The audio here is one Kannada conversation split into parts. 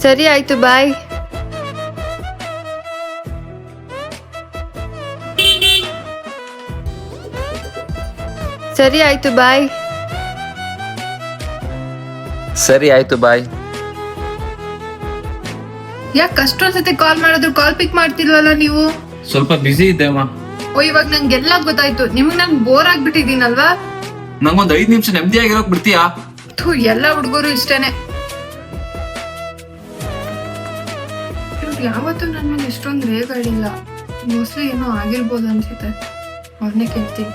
ಸರಿ ಆಯ್ತು, ಬಾಯ್. ಸರಿ ಆಯ್ತು, ಬಾಯ್. ಸರಿ ಆಯ್ತು, ಬಾಯ್. ಯಾಕೆ ಅಷ್ಟೊಂದ್ ಸತಿ ಕಾಲ್ ಮಾಡಿದ್ರು ಕಾಲ್ ಪಿಕ್ ಮಾಡ್ತಿಲ್ವಲ್ಲ ನೀವು? ಸ್ವಲ್ಪ ಬಿಸಿ ಇದ್ದೆ ಅಮ್ಮ. ಇವಾಗ ನಂಗೆಲ್ಲ ಗೊತ್ತಾಯ್ತು. ನಿಮ್ಗ್ ನನ್ ಬೋರ್ ಆಗ್ಬಿಟ್ಟಿದೀನಲ್ವಾ? ನಂಗೊಂದ್ 5 ನಿಮಿಷ ನೆಮ್ಮದಿಯಾಗಿರೋಕ್ ಬಿಡ್ತೀಯಾ? ಎಲ್ಲ ಹುಡುಗರು ಇಷ್ಟೇನೆ. ಯಾವತ್ತೂ ನನ್ ಮೇಲೆ ಎಷ್ಟೊಂದು ರೇಗಾಡಿಲ್ಲ. ಮೋಸ್ಟ್ಲಿ ಏನೋ ಆಗಿರ್ಬೋದು ಅನ್ಸುತ್ತೆ. ಅವ್ರನ್ನೇ ಕೇಳ್ತೀನಿ.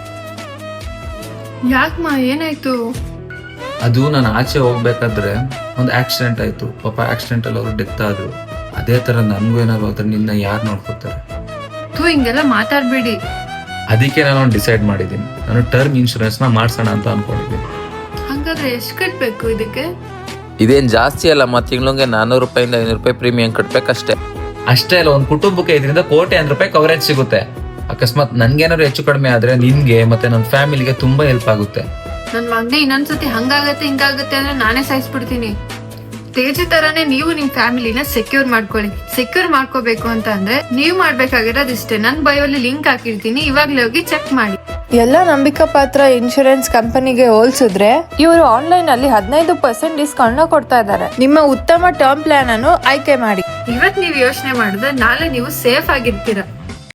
ಯಾಕಮ್ಮ, ಏನಾಯ್ತು? ಅದು ನಾನು ಆಚೆ ಹೋಗ್ಬೇಕಾದ್ರೆ ಒಂದು ಆಕ್ಸಿಡೆಂಟ್ ಆಯ್ತು. ಪಾಪ ಆಕ್ಸಿಡೆಂಟ್ ಅಲ್ಲಿ ಅವರು ಡೆತ್ ಆದ್ರು. ಅದೇ ತರ ನನ್ಗೂ ಏನಾದ್ರು ಆದ್ರೆ ನಿನ್ನ ಯಾರು ನೋಡ್ಕೊತಾರೆ? ಹಿಂಗೆಲ್ಲ ಮಾತಾಡ್ಬೇಡಿ. ಅದಕ್ಕೆ ನಾನು ಡಿಸೈಡ್ ಮಾಡಿದ್ದೀನಿ, ನಾನು ಟರ್ಮ್ ಇನ್ಶೂರೆನ್ಸ್ ನ ಮಾಡ್ಸೋಣ ಅಂತ ಅನ್ಕೊಂಡಿದ್ದೀನಿ. ಹಂಗಾದ್ರೆ ಎಷ್ಟು ಕಟ್ಬೇಕು ಇದಕ್ಕೆ? ಇದೇನ್ ಜಾಸ್ತಿ ಅಲ್ಲಮ್ಮ, ತಿಂಗಳಿಗೆ 400 ರೂಪಾಯಿಂದ 500 ರೂಪಾಯಿ ಪ್ರೀಮಿಯಂ ಕಟ್ಬೇಕಷ್ಟೇ. ಅಷ್ಟೇ ಅಲ್ಲ, ಒಂದು ಕುಟುಂಬಕ್ಕೆ 5ರಿಂದ ಕೋಟಿ ರೂಪಾಯಿ ಕವರೇಜ್ ಸಿಗುತ್ತೆ. ಅಕಸ್ಮಾತ್ ನನ್ಗೇನಾದ್ರು ಹೆಚ್ಚು ಕಡಿಮೆ ಆದ್ರೆ ನಿನ್ಗೆ ಮತ್ತೆ ನನ್ನ ಫ್ಯಾಮಿಲಿಗೆ ತುಂಬಾ ಹೆಲ್ಪ್ ಆಗುತ್ತೆ. ನನ್ ಮಗನೇ ಇನ್ನೊಂದ್ಸತಿ ಹಂಗಾಗತ್ತೆ ಹಿಂಗಾಗತ್ತೆ ಅಂದ್ರೆ ನಾನೇ ಸಾಯಿಸ್ಬಿಡ್ತೀನಿ. ತೇಜು ತರಾನೇ ನೀವು ನಿಮ್ ಫ್ಯಾಮಿಲಿನ ಸೆಕ್ಯೂರ್ ಮಾಡ್ಕೊಳ್ಳಿ. ಸೆಕ್ಯೂರ್ ಮಾಡ್ಕೋಬೇಕು ಅಂತ ಅಂದ್ರೆ ನೀವ್ ಮಾಡ್ಬೇಕಾಗಿರೋದು ಇಷ್ಟೇ. ನನ್ ಬಯೋಲಿ ಲಿಂಕ್ ಹಾಕಿರ್ತೀನಿ, ಇವಾಗ್ಲೇ ಹೋಗಿ ಚೆಕ್ ಮಾಡಿ. ಎಲ್ಲ ನಂಬಿಕಾ ಪಾತ್ರ ಇನ್ಶೂರೆನ್ಸ್ ಕಂಪನಿಗೆ ಹೋಲ್ಸಿದ್ರೆ ಇವರು ಆನ್ಲೈನ್ ಅಲ್ಲಿ 15% ಡಿಸ್ಕೌಂಟ್ ನ ಕೊಡ್ತಾ ಇದ್ದಾರೆ. ನಿಮ್ಮ ಉತ್ತಮ ಟರ್ಮ್ ಪ್ಲಾನ್ ಅನ್ನು ಆಯ್ಕೆ ಮಾಡಿ. ಇವತ್ ನೀವ್ ಯೋಚನೆ ಮಾಡಿದ್ರೆ ನಾಳೆ ನೀವು ಸೇಫ್ ಆಗಿರ್ತೀರಾ.